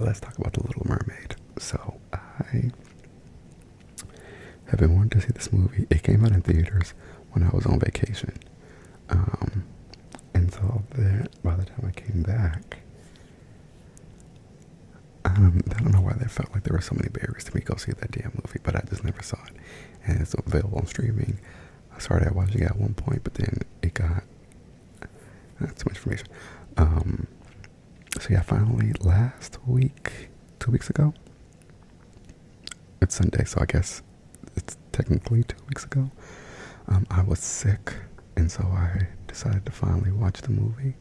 let's talk about the Little Mermaid. So I have been wanting to see this movie. It came out in theaters when I was on vacation, um, and so then by the time I came back, I don't know why they felt like there were so many barriers to me go see that damn movie, but I just never saw it. And it's available on streaming. I started watching it at one point, but then it got too much information. Um, so yeah, finally last week, 2 weeks ago, it's Sunday, so I guess it's technically 2 weeks ago. I was sick, and so I decided to finally watch the movie.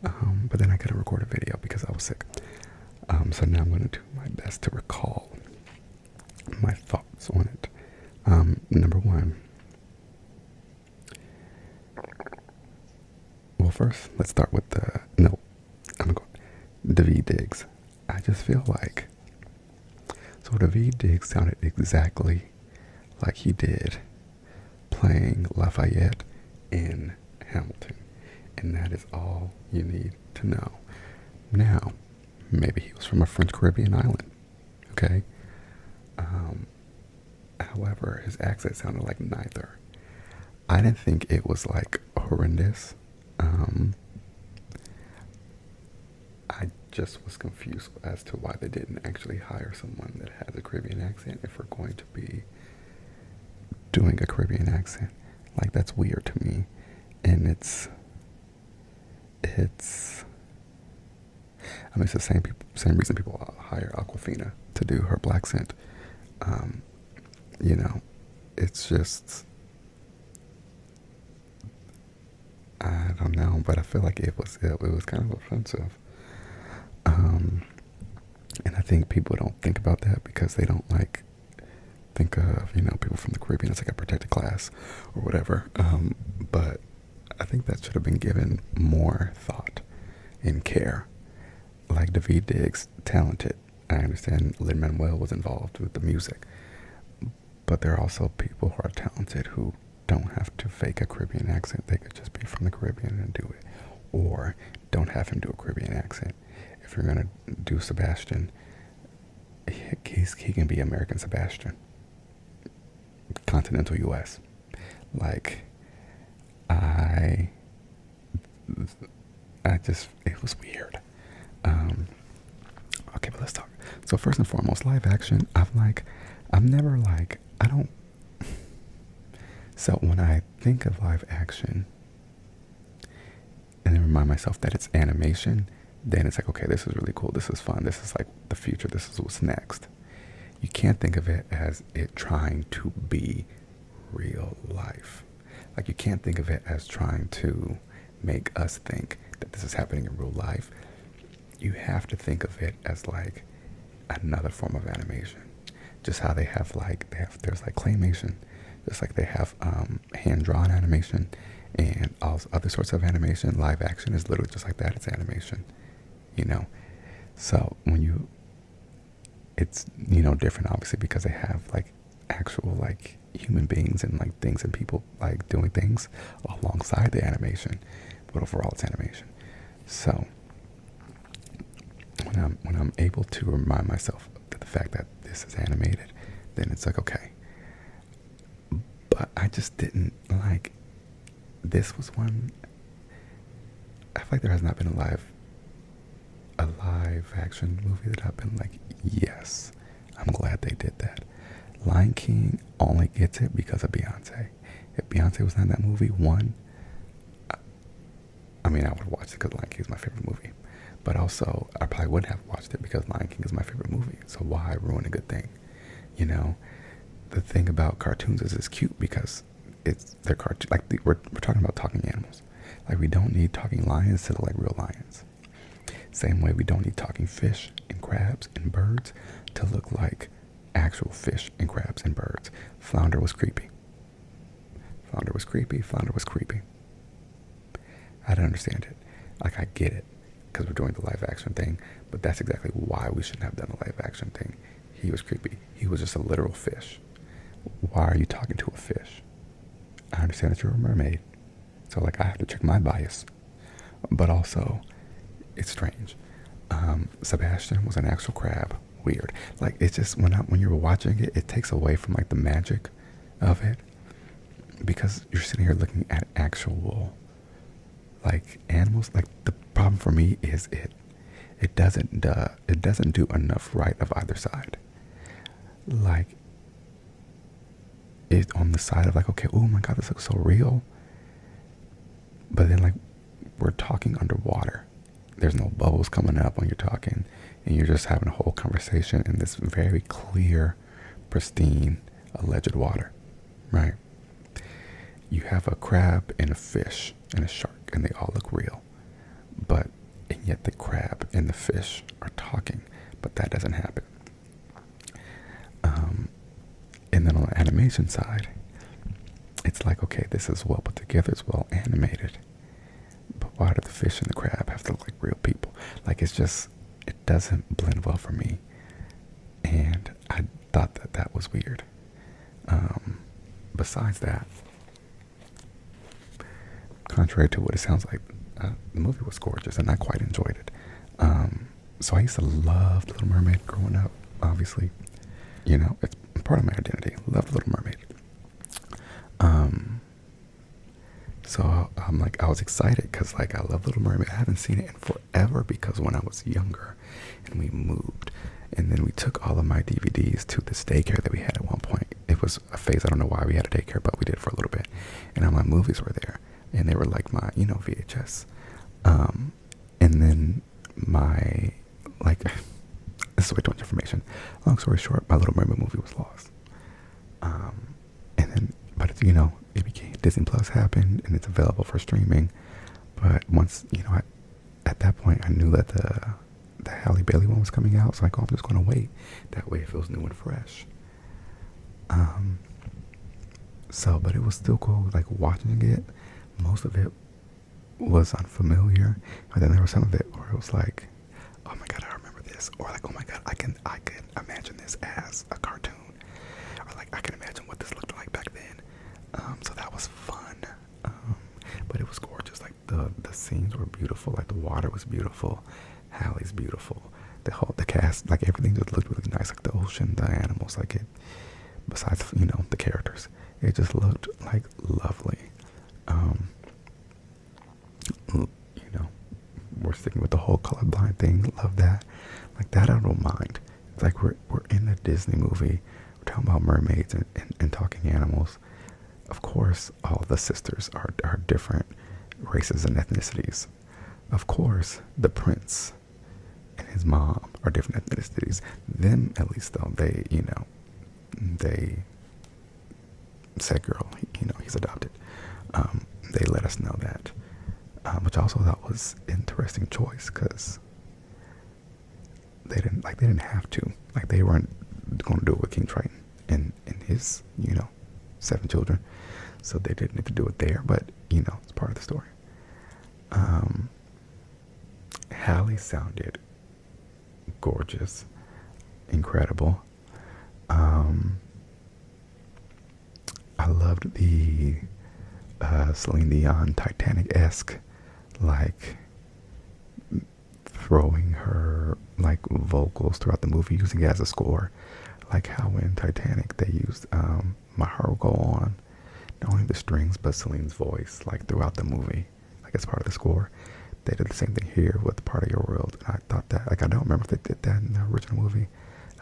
But then I couldn't record a video because I was sick. So now I'm going to do my best to recall my thoughts on it. Number one. Well, first, let's start with I'm going Daveed Diggs. I just feel like, so Daveed Diggs sounded exactly like he did playing Lafayette in Hamilton. And that is all you need to know. Now, maybe he was from a French Caribbean island, okay? However, his accent sounded like neither. I didn't think it was like horrendous. I just was confused as to why they didn't actually hire someone that has a Caribbean accent if we're going to be doing a Caribbean accent. Like, that's weird to me. And it's I mean, it's the same reason people hire Aquafina to do her black scent. You know, it's just, I don't know, but I feel like it was kind of offensive. And I think people don't think about that because they don't like think of, people from the Caribbean as like a protected class or whatever. But I think that should have been given more thought and care. Like, Daveed Diggs, talented. I understand Lin-Manuel was involved with the music, but there are also people who are talented who don't have to fake a Caribbean accent. They could just be from the Caribbean and do it, or don't have him do a Caribbean accent. If you're gonna do Sebastian, he can be American Sebastian, continental U.S. Like, I just, it was weird. Okay, but let's talk. So first and foremost, live action. So when I think of live action and then remind myself that it's animation, then it's like, okay, this is really cool. This is fun. This is like the future. This is what's next. You can't think of it as it trying to be real life. Like, you can't think of it as trying to make us think that this is happening in real life. You have to think of it as like another form of animation. Just how there's like claymation, just like they have hand-drawn animation and all other sorts of animation. Live action is literally just like that. It's animation, So it's different obviously because they have like actual like human beings and like things and people like doing things alongside the animation, but overall it's animation. So when I'm able to remind myself of the fact that this is animated, then it's like, okay. But I just didn't like, this was one, I feel like there has not been a live action movie that I've been like, yes, I'm glad they did that. Lion King only gets it because of Beyonce. If Beyonce was not in that movie, I mean, I would watch it because Lion King is my favorite movie. But also, I probably wouldn't have watched it because Lion King is my favorite movie. So why ruin a good thing? The thing about cartoons is it's cute because they're cartoon. Like, we're talking about talking animals. Like, we don't need talking lions to look like real lions. Same way we don't need talking fish and crabs and birds to look like actual fish and crabs and birds. Flounder was creepy. Flounder was creepy. I don't understand it. Like, I get it because we're doing the live action thing, but that's exactly why we shouldn't have done the live action thing. He was creepy. He was just a literal fish. Why are you talking to a fish? I understand that you're a mermaid, so like I have to check my bias, but also it's strange. Sebastian was an actual crab. Weird. Like it's just when you're watching it, it takes away from like the magic of it because you're sitting here looking at actual like animals. Like the problem for me is it doesn't do enough right of either side. Like it on the side of like, okay, oh my god, this looks so real. But then like we're talking underwater. There's no bubbles coming up when you're talking, and you're just having a whole conversation in this very clear, pristine, alleged water, right? You have a crab and a fish and a shark, and they all look real. But, and yet the crab and the fish are talking, but that doesn't happen. And then on the animation side, it's like, okay, this is well put together, it's well animated. But why do the fish and the crab have to look like real people? Like it's just, it doesn't blend well for me. And I thought that that was weird. Besides that, contrary to what it sounds like, the movie was gorgeous and I quite enjoyed it. So I used to love Little Mermaid growing up, obviously. You know, it's part of my identity. Love Little Mermaid. So I'm like, I was excited because like I love Little Mermaid. I haven't seen it in forever because when I was younger and we moved and then we took all of my DVDs to this daycare that we had at one point. It was a phase, I don't know why we had a daycare, but we did for a little bit. And all my movies were there and they were like my, you know, VHS. And then my, like, this is way too much information. Long story short, my Little Mermaid movie was lost. And then, but it's, you know, it became Disney Plus happened and it's available for streaming. But once, you know, at that point I knew that the Halle Bailey one was coming out. So like, oh, I'm just going to wait. That way it feels new and fresh. So, but it was still cool, like watching it. Most of it was unfamiliar. And then there was some of it where it was like, oh my God, I remember this. Or like, oh my God, I can imagine this as a cartoon. Or like, I can imagine what this looked like back then. So that was fun. But it was gorgeous. Like the scenes were beautiful. Like the water was beautiful. Halle's beautiful. The cast, like everything just looked really nice. Like the ocean, the animals, like it, besides, you know, the characters, it just looked like lovely. You know, we're sticking with the whole colorblind thing. Love that. Like that I don't mind. It's like we're in a Disney movie. We're talking about mermaids and talking animals. Of course, all the sisters are different races and ethnicities. Of course, the prince and his mom are different ethnicities. Them, at least, though, they, you know, they said, girl, you know, he's adopted. They let us know that, which I also thought was an interesting choice because they didn't have to. Like, they weren't going to do it with King Triton and his, you know, 7 children. So they didn't need to do it there, but, you know, it's part of the story. Halle sounded gorgeous, incredible. I loved the Celine Dion Titanic-esque, like, throwing her, like, vocals throughout the movie, using it as a score. Like how in Titanic they used My Heart Will Go On, not only the strings but Celine's voice, like throughout the movie, like as part of the score. They did the same thing here with Part of Your World, and I thought that, like, I don't remember if they did that in the original movie.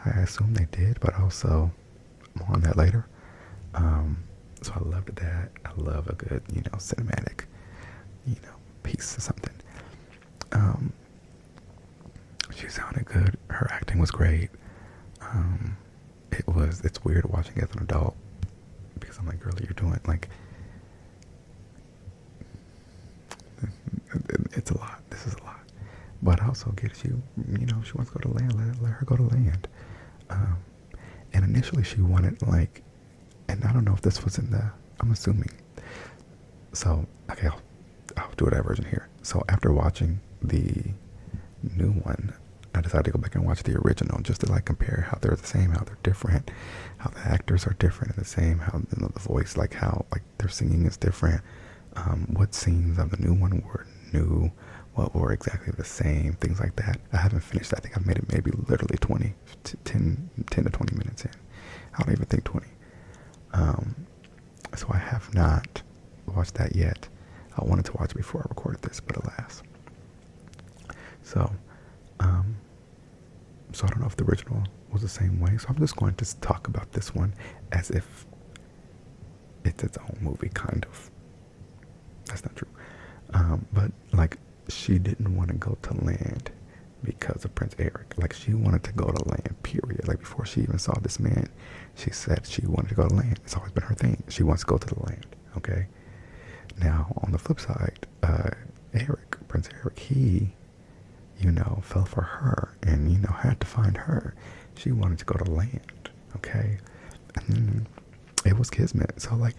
I assume they did, but also more on that later. So I loved that. I love a good, you know, cinematic, you know, piece or something. She sounded good. Her acting was great. It's weird watching it as an adult because I'm like, girl, you're doing, like, it's a lot. This is a lot. But I also get you know, she wants to go to land, let her go to land. And initially she wanted, like, and I don't know if this was in I'm assuming. So, okay, I'll do a diversion here. So after watching the new one, I decided to go back and watch the original just to, like, compare how they're the same, how they're different, how the actors are different and the same, how, you know, the voice, like how, like, their singing is different. What scenes of the new one were new, what were exactly the same, things like that. I haven't finished that. I think I've made it maybe literally 20 to 10 to 20 minutes in. I don't even think 20. So I have not watched that yet. I wanted to watch it before I recorded this, but alas. So, so I don't know if the original was the same way. So I'm just going to talk about this one as if it's its own movie, kind of. That's not true. But like, she didn't want to go to land because of Prince Eric. Like, she wanted to go to land, period. Like, before she even saw this man, she said she wanted to go to land. It's always been her thing. She wants to go to the land, okay? Now, on the flip side, Prince Eric, he, fell for her and, had to find her. She wanted to go to land, okay? And it was kismet. So, like,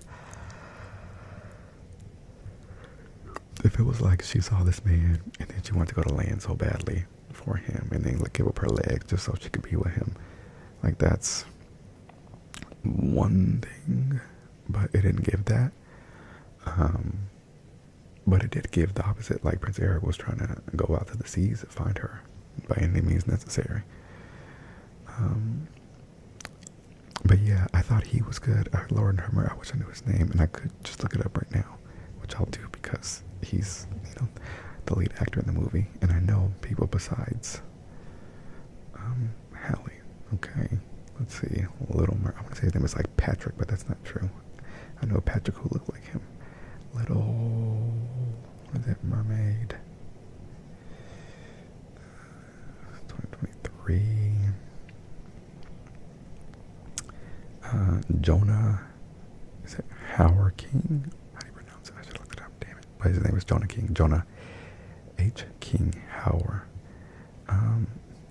if it was like she saw this man and then she wanted to go to land so badly for him and then like give up her legs just so she could be with him, like, that's one thing, but it didn't give that. But it did give the opposite. Like, Prince Eric was trying to go out to the seas to find her by any means necessary. But yeah, I thought he was good. Lord Hermer, I wish I knew his name, and I could just look it up right now, which I'll do because he's, the lead actor in the movie, and I know people besides Hallie. Okay, let's see. Little Mermaid. I want to say his name is like Patrick, but that's not true. I know Patrick who looked like him. What is it? Mermaid. 2023. Jonah. Is it Howard King? How do you pronounce it? I should look it up. Damn it. But his name is Jonah King. Jonah H. King Howard.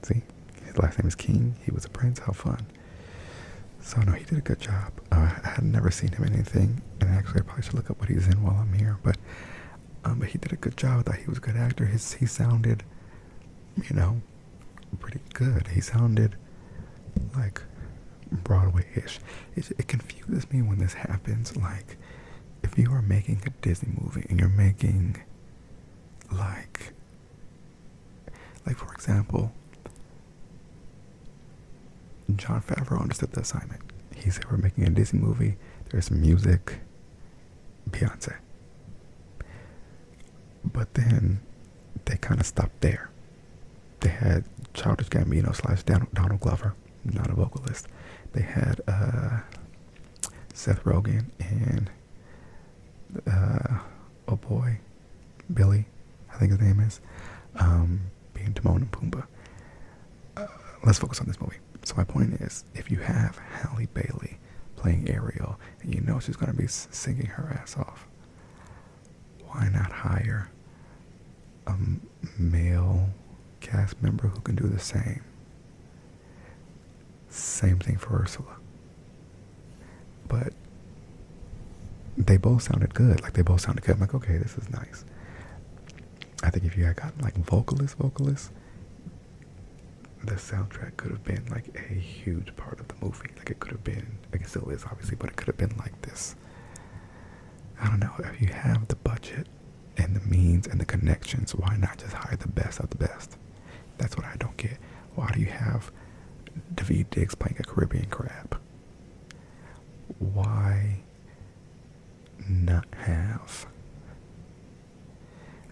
See, his last name is King. He was a prince. How fun. So no, he did a good job. I had never seen him in anything, and actually I probably should look up what he's in while I'm here. But he did a good job. I thought he was a good actor. He sounded, pretty good. He sounded like Broadway-ish. It confuses me when this happens. Like, if you are making a Disney movie and you're making like for example, Jon Favreau understood the assignment. He said, we're making a Disney movie. There's music, Beyonce. But then they kind of stopped there. They had Childish Gambino / Donald Glover, not a vocalist. They had Seth Rogen and oh boy, Billy, I think his name is, being Timon and Pumbaa. Let's focus on this movie. So my point is, if you have Halle Bailey playing Ariel, and she's going to be singing her ass off, why not hire a male cast member who can do the same? Same thing for Ursula. But they both sounded good. Like, they both sounded good. I'm like, okay, this is nice. I think if you had gotten like vocalists, the soundtrack could have been like a huge part of the movie. Like, it could have been, like, it still is obviously, but it could have been like this. I don't know, if you have the budget and the means and the connections, why not just hire the best of the best? That's what I don't get. Why do you have Daveed Diggs playing a Caribbean crab? Why not have,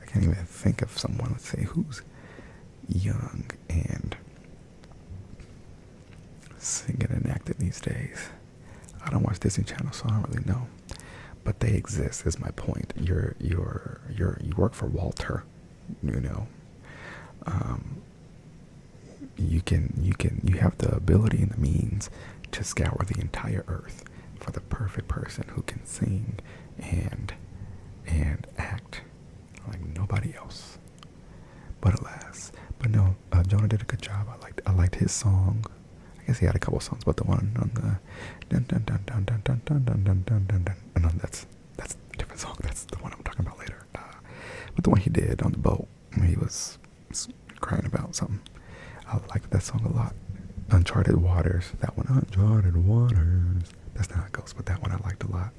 I can't even think of someone, let's say, who's young and singing and acting these days. I don't watch Disney Channel, so I don't really know, but they exist. Is my point. You work for Walter, you have the ability and the means to scour the entire earth for the perfect person who can sing and act like nobody else. But alas, no, Jonah did a good job. I liked his song. I guess he had a couple songs, but the one on the dun dun dun dun dun dun dun dun dun dun dun dun, and that's a different song. That's the one I'm talking about later. But the one he did on the boat when he was crying about something, I liked that song a lot. Uncharted Waters, that one. Uncharted Waters. That's not how it goes, but that one I liked a lot.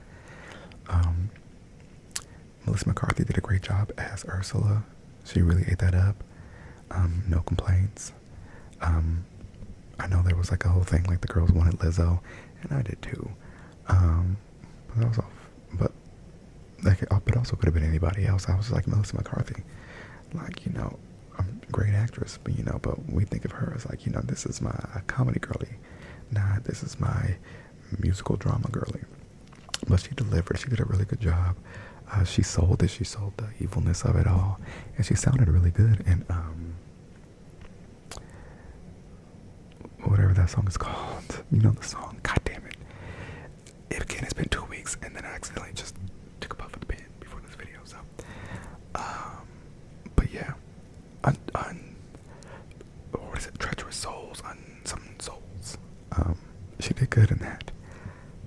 Melissa McCarthy did a great job as Ursula. She really ate that up. No complaints. I know there was like a whole thing like the girls wanted Lizzo, and I did too. But that was off. But like, it also could have been anybody else. I was like Melissa McCarthy, like, great actress, but but we think of her as like, this is my comedy girly, not this is my musical drama girly. But she delivered. She did a really good job. She sold it. She sold the evilness of it all, and she sounded really good. And whatever that song is called, the song. God damn it! Again, it's been 2 weeks, and then I accidentally just took a puff of the pen before this video. So, but yeah, what is it? Treacherous Souls, Unsummoned Souls. She did good in that.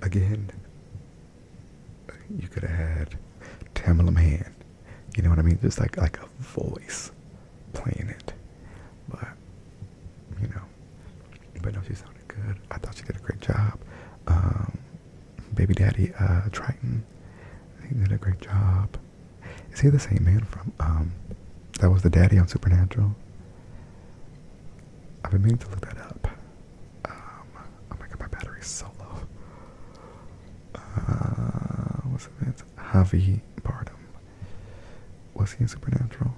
Again, you could have had Tamala Man, you know what I mean? Just like a voice playing it, but but no, she sounded good. I thought she did a great job. Baby Daddy Triton, he did a great job. Is he the same man from that was the daddy on Supernatural? I've been meaning to look that up. Oh my god, my battery's so low. What's it? It's Javi Bardem. Was he in Supernatural?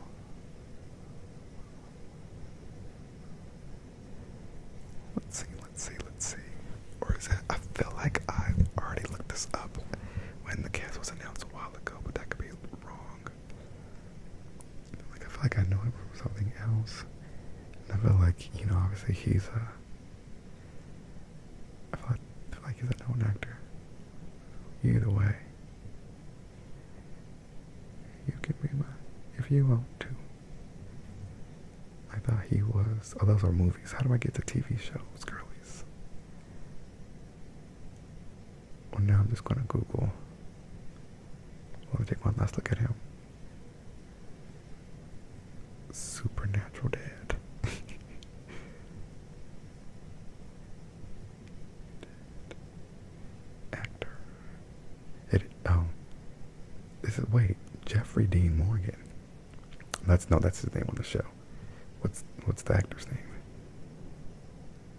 Let's see. Or is that? I feel like I already looked this up when the cast was announced a while ago, but that could be wrong. Like, I feel like I know him from something else. And I feel like, obviously he's I feel like he's a known actor. Either way, you can be mine if you want to. I thought he was. Oh, those are movies. How do I get to TV shows, girlies? Well, now I'm just gonna Google. Let me take one last look at him. Supernatural Dad. Actor. Wait, Jeffrey Dean Morgan. That's his name on the show. What's the actor's name?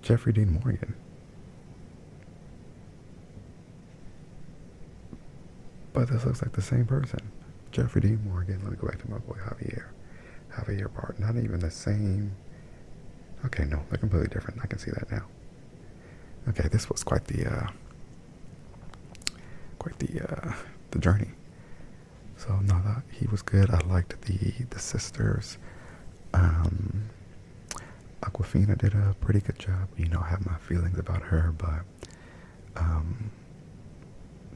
Jeffrey Dean Morgan. But this looks like the same person. Jeffrey Dean Morgan. Let me go back to my boy Javier Bart. Not even the same. Okay, no, they're completely different. I can see that now. Okay, this was quite the journey. So no, he was good. I liked the sisters. Aquafina did a pretty good job. I have my feelings about her, but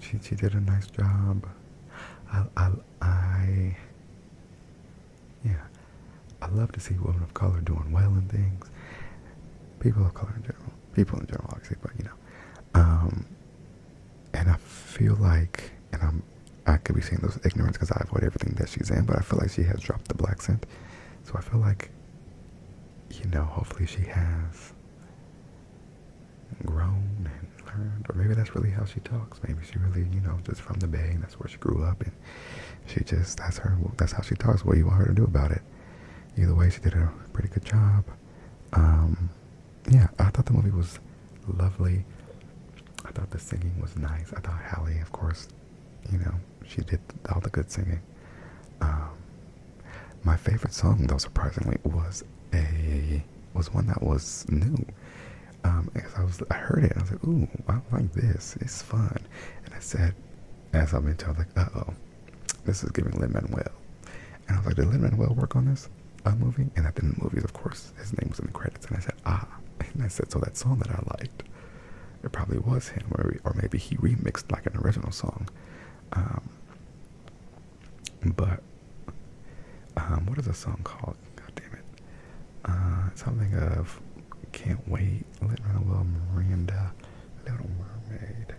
she did a nice job. I love to see women of color doing well in things. People of color in general, obviously, but and I feel like, and I could be saying this with ignorance because I avoid everything that she's in, but I feel like she has dropped the black scent. So I feel like, hopefully she has grown and learned, or maybe that's really how she talks. Maybe she really, just from the Bay, and that's where she grew up, and that's how she talks. What do you want her to do about it? Either way, she did a pretty good job. I thought the movie was lovely. I thought the singing was nice. I thought Hallie, of course, she did all the good singing. My favorite song, though, surprisingly, was one that was new. Because I heard it and I was like, ooh, I like this. It's fun. And I said, as I'm into, I was like, uh-oh, this is giving Lin-Manuel. And I was like, did Lin-Manuel work on this movie? And at the end of the movies, of course, his name was in the credits. And I said, And I said, so that song that I liked, it probably was him, or maybe he remixed like an original song. But what is the song called? God damn it. Something of Can't Wait, Little Miranda, Little Mermaid.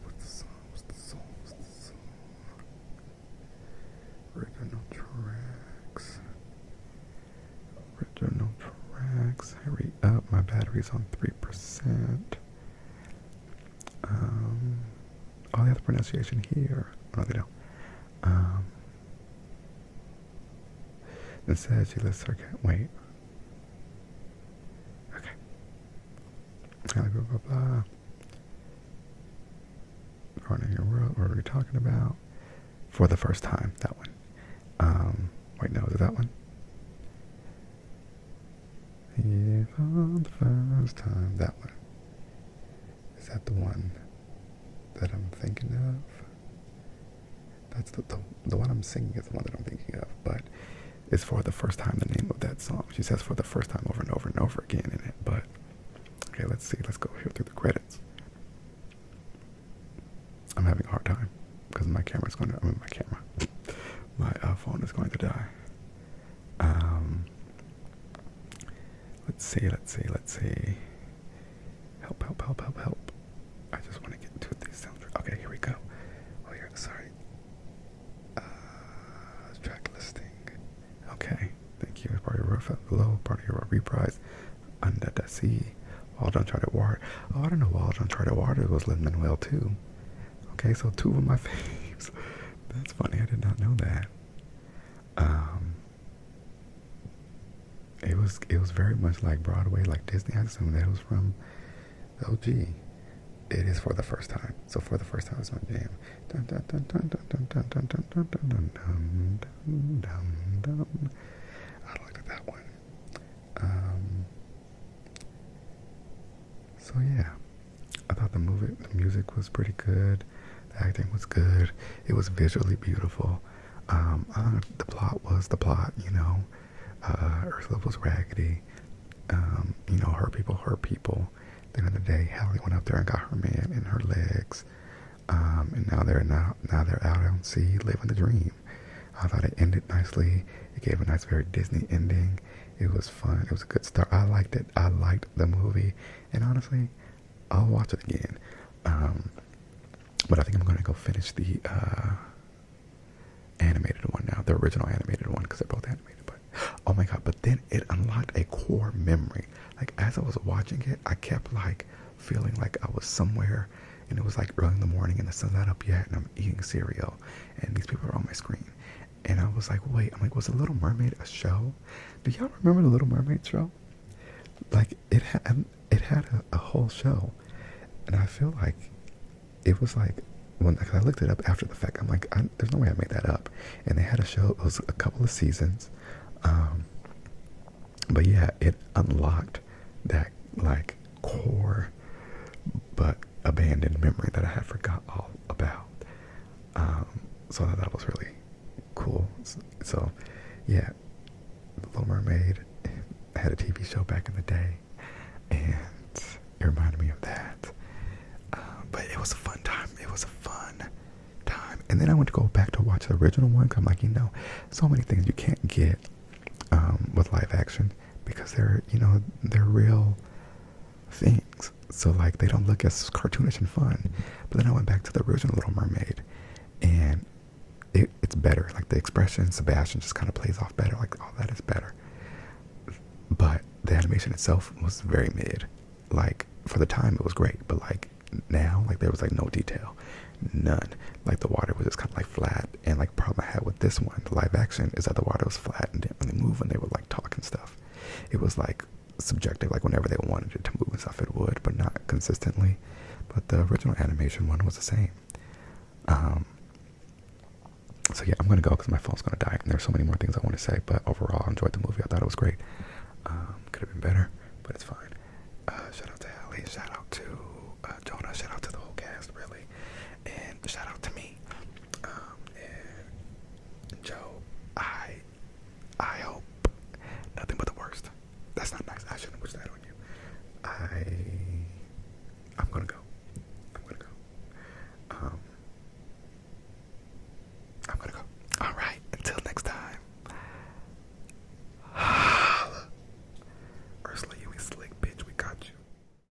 What's the song? Original tracks. Hurry up, my battery's on 3%. Oh, they have the pronunciation here. Oh, they don't. Um, it says she lists her cat. Wait. Okay. Blah, blah, blah, blah. Running your world. What are we talking about? For the first time. That one. Wait, no, is it that one? Yeah, for the first time. That one. Is that the one that I'm thinking of? That's the one I'm singing is the one that I'm thinking of, but it's for the first time the name of that song. She says for the first time over and over and over again in it, but okay, let's see. Let's go here through the credits. I'm having a hard time because my camera's going to, my phone is going to die. Let's see. Help. I just want to get to these sounds. Okay, here we go. Oh, here, sorry. Track listing. Okay, thank you. Part of your below, part of your reprise. Under the sea. Wild Uncharted Water. Oh, I don't know. Wild Uncharted Water was Lin-Manuel too. Okay, so two of my faves. That's funny. I did not know that. It was very much like Broadway, like Disney. I assume that it was from the OG. It is for the first time. So for the first time, it's my jam. Dun, dun, dun, dun, dun, dun, dun, dun, dun, dun, dun, dun, dun, dun, dun. I liked that one. So yeah, I thought the music was pretty good. The acting was good. It was visually beautiful. The plot was the plot, you know. Ursula was raggedy. Hurt people. At the end of the day, Hallie went up there and got her man in her legs. And now they're out on sea living the dream. I thought it ended nicely. It gave a nice, very Disney ending. It was fun. It was a good start. I liked it. I liked the movie. And honestly, I'll watch it again. But I think I'm going to go finish the animated one now. The original animated one, because they're both animated. But oh my god, but then it unlocked a core memory. Like, as I was watching it, I kept like feeling like I was somewhere, and it was like early in the morning and the sun's not up yet, and I'm eating cereal and these people are on my screen, and I was like, wait, I'm like, was the Little Mermaid a show? Do y'all remember the Little Mermaid show? Like, it had a whole show, and I feel like it was like, cause I looked it up after the fact. I'm like, there's no way I made that up. And they had a show. It was a couple of seasons. But yeah, it unlocked that like core but abandoned memory that I had forgot all about. So I thought that was really cool. So yeah, Little Mermaid had a TV show back in the day, and it reminded me of that. But it was a fun time. And then I went to go back to watch the original one, because I'm like, so many things you can't get with live action, because they're real things. So like, they don't look as cartoonish and fun. But then I went back to the original Little Mermaid, and it's better. Like, the expression, Sebastian just kind of plays off better. Like, all that is better. But the animation itself was very mid. Like, for the time, it was great. But like, now, like, there was like no detail. None. Like, the water was just kind of like flat. And like, problem I had with this one, the live action, is that the water was flat and didn't really move when they would like talk and stuff. It was like subjective. Like, whenever they wanted it to move and stuff, it would, but not consistently. But the original animation one was the same. So yeah, I'm gonna go because my phone's gonna die, and there's so many more things I want to say. But overall, I enjoyed the movie. I thought it was great. Could have been better.